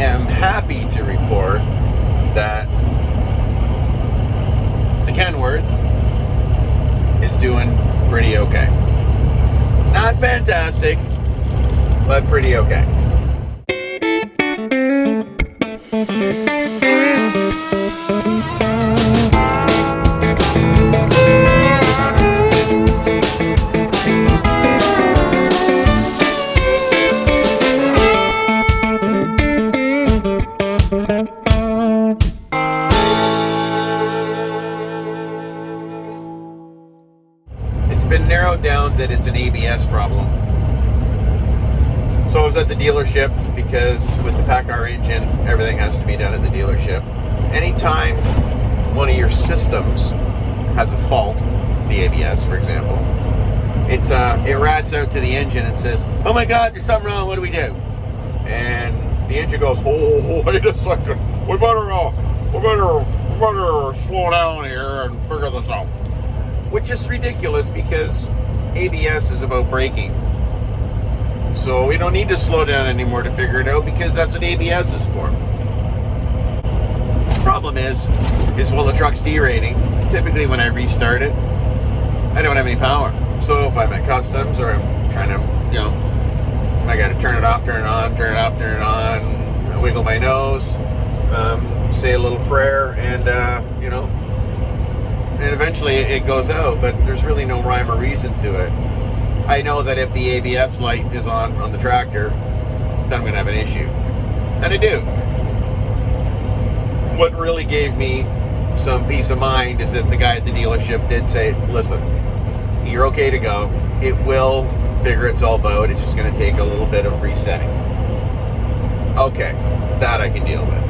am happy to report that the Kenworth is doing pretty okay. Not fantastic, but pretty okay. It's been narrowed down that it's an ABS problem. So I was at the dealership because with the PACCAR engine, everything has to be done at the dealership. Anytime one of your systems has a fault, the ABS, for example, it rats out to the engine and says, "Oh my God, there's something wrong. What do we do?" And the engine goes, "Oh, wait a second. We better slow down here and figure this out." Which is ridiculous because ABS is about braking. So we don't need to slow down anymore to figure it out because that's what ABS is for. The problem is while the truck's derating, typically when I restart it, I don't have any power. So if I'm at customs or I'm trying to, I got to turn it off, turn it on, turn it off, turn it on, wiggle my nose, say a little prayer, and, and eventually it goes out, but there's really no rhyme or reason to it. I know that if the ABS light is on the tractor, then I'm going to have an issue. And I do. What really gave me some peace of mind is that the guy at the dealership did say, "Listen, you're okay to go. It will figure itself out. It's just going to take a little bit of resetting." Okay, that I can deal with.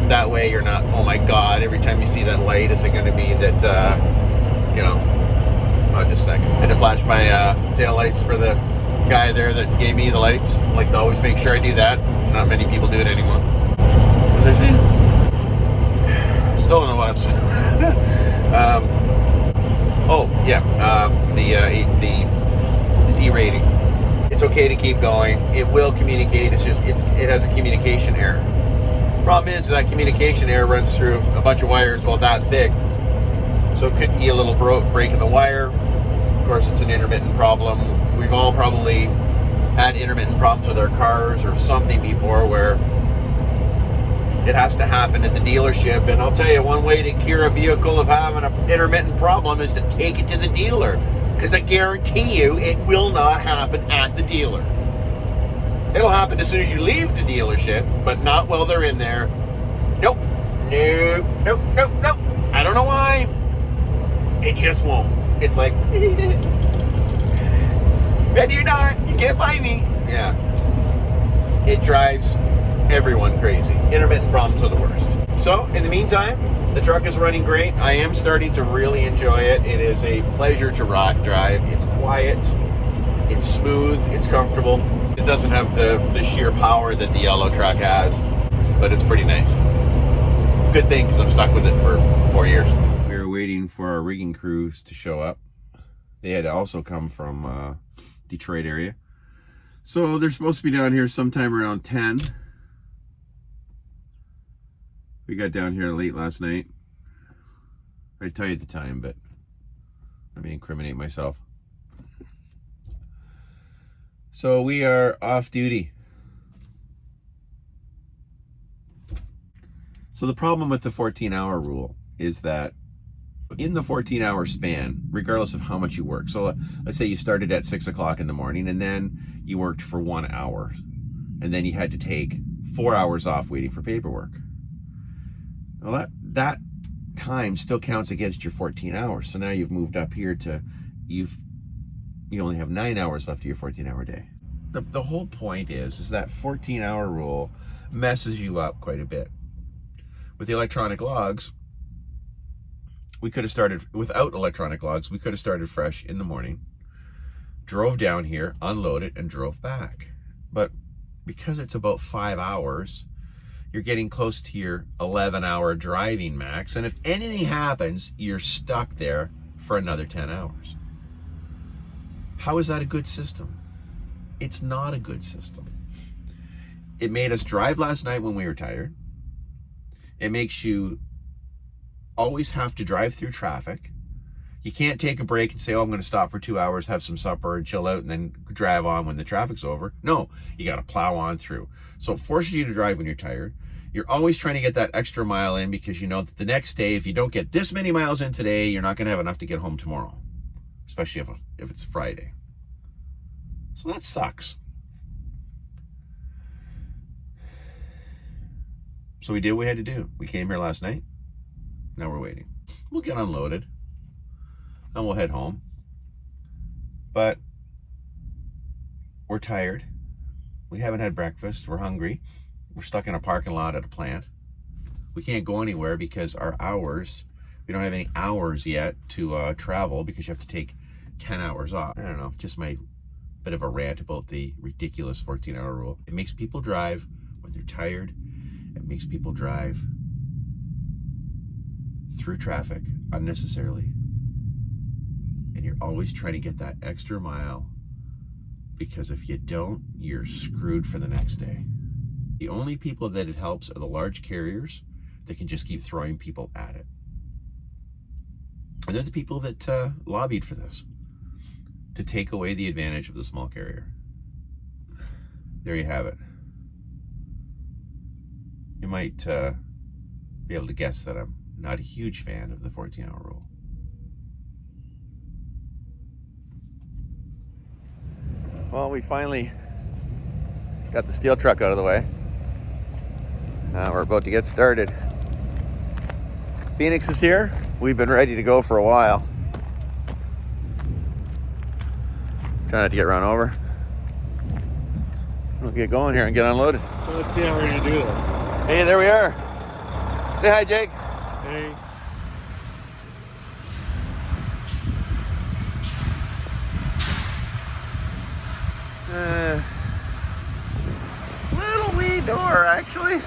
That way you're not, "Oh my God, every time you see that light, is it going to be that, Oh, just a second. I had to flash my tail lights for the guy there that gave me the lights. I like to always make sure I do that. Not many people do it anymore. What was I saying? Still don't know what I'm saying. The derating. It's okay to keep going. It will communicate. It's just it has a communication error. Problem is that communication error runs through a bunch of wires about that thick. So it could be a little break in the wire. Of course, it's an intermittent problem. We've all probably had intermittent problems with our cars or something before where it has to happen at the dealership. And I'll tell you, one way to cure a vehicle of having an intermittent problem is to take it to the dealer. Because I guarantee you, it will not happen at the dealer. It'll happen as soon as you leave the dealership, but not while they're in there. Nope. Nope. I don't know why. It just won't. It's like, ready or not, you can't find me. Yeah. It drives everyone crazy. Intermittent problems are the worst. So, in the meantime, the truck is running great. I am starting to really enjoy it. It is a pleasure to drive. It's quiet. It's smooth. It's comfortable. It doesn't have the sheer power that the yellow truck has, but it's pretty nice. Good thing, because I'm stuck with it for 4 years. We were waiting for our rigging crews to show up. They had also come from Detroit area. So they're supposed to be down here sometime around 10. We got down here late last night. I'd tell you the time, but let me incriminate myself. So we are off duty. So the problem with the 14-hour rule is that in the 14-hour span, regardless of how much you work, so let's say you started at 6 o'clock in the morning and then you worked for 1 hour and then you had to take 4 hours off waiting for paperwork. Well, that time still counts against your 14 hours. So now you've moved up here to, you only have 9 hours left of your 14-hour day. The whole point is that 14-hour rule messes you up quite a bit. With the electronic logs, we could have started, without electronic logs, we could have started fresh in the morning, drove down here, unloaded, and drove back. But because it's about 5 hours, you're getting close to your 11-hour driving max. And if anything happens, you're stuck there for another 10 hours. How is that a good system? It's not a good system. It made us drive last night when we were tired. It makes you always have to drive through traffic. You can't take a break and say, oh, I'm going to stop for 2 hours, have some supper and chill out and then drive on when the traffic's over. No, you got to plow on through. So it forces you to drive when you're tired. You're always trying to get that extra mile in because you know that the next day, if you don't get this many miles in today, you're not going to have enough to get home tomorrow, especially if it's Friday. So that sucks. So we did what we had to do. We came here last night. Now we're waiting. We'll get unloaded and we'll head home. But we're tired. We haven't had breakfast. We're hungry. We're stuck in a parking lot at a plant. We can't go anywhere because our hours, we don't have any hours yet to travel because you have to take 10 hours off. I don't know, just my bit of a rant about the ridiculous 14-hour rule. It makes people drive when they're tired. It makes people drive through traffic unnecessarily. And you're always trying to get that extra mile because if you don't, you're screwed for the next day. The only people that it helps are the large carriers that can just keep throwing people at it. And they're the people that lobbied for this, to take away the advantage of the small carrier. There you have it. You might be able to guess that I'm not a huge fan of the 14-hour rule. Well, we finally got the steel truck out of the way. We're about to get started. Phoenix is here. We've been ready to go for a while. Trying not to get run over. We'll get going here and get unloaded. So let's see how we're gonna do this. Hey, there we are. Say hi, Jake. Hey. Little wee door, actually.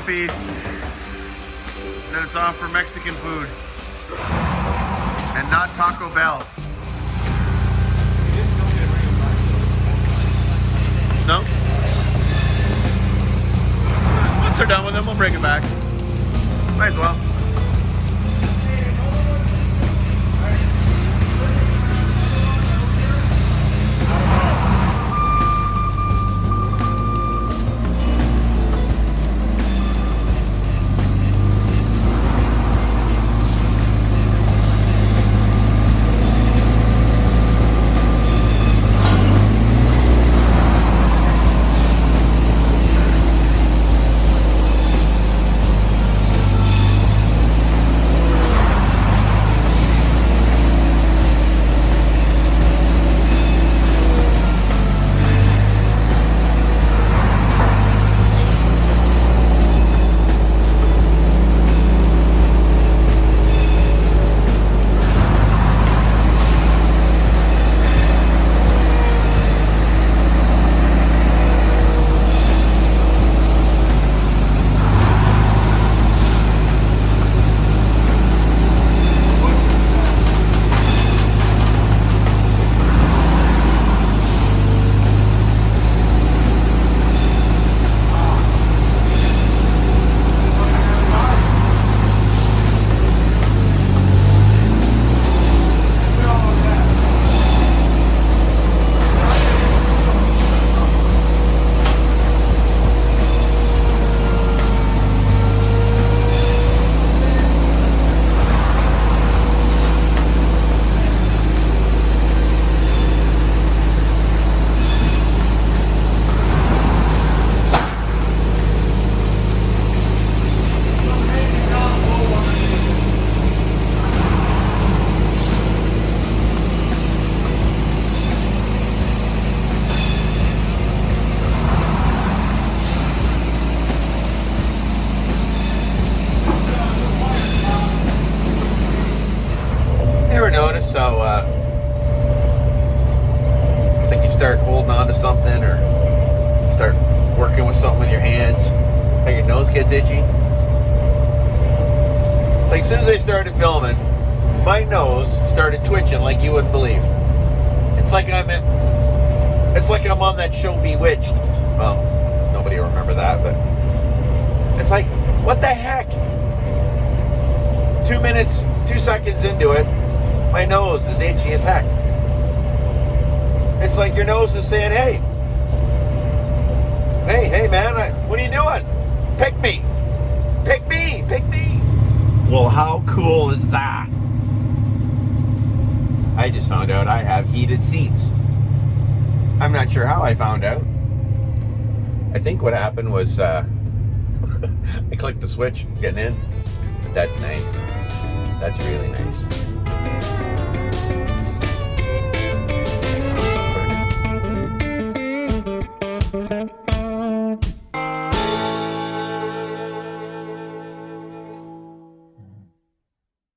Piece, then it's off for Mexican food and not Taco Bell. No? Once they're done with them, we'll bring it back. Might as well. notice how it's like you start holding on to something or start working with something with your hands, how your nose gets itchy? It's like as soon as I started filming, my nose started twitching like you wouldn't believe. It's like I'm on that show Bewitched. Well, nobody will remember that, but it's like, what the heck? 2 minutes, 2 seconds into it, my nose is itchy as heck. It's like your nose is saying, hey man, what are you doing? Pick me. Well, how cool is that? I just found out I have heated seats. I'm not sure how I found out. I think what happened was I clicked the switch getting in. But that's nice. That's really nice.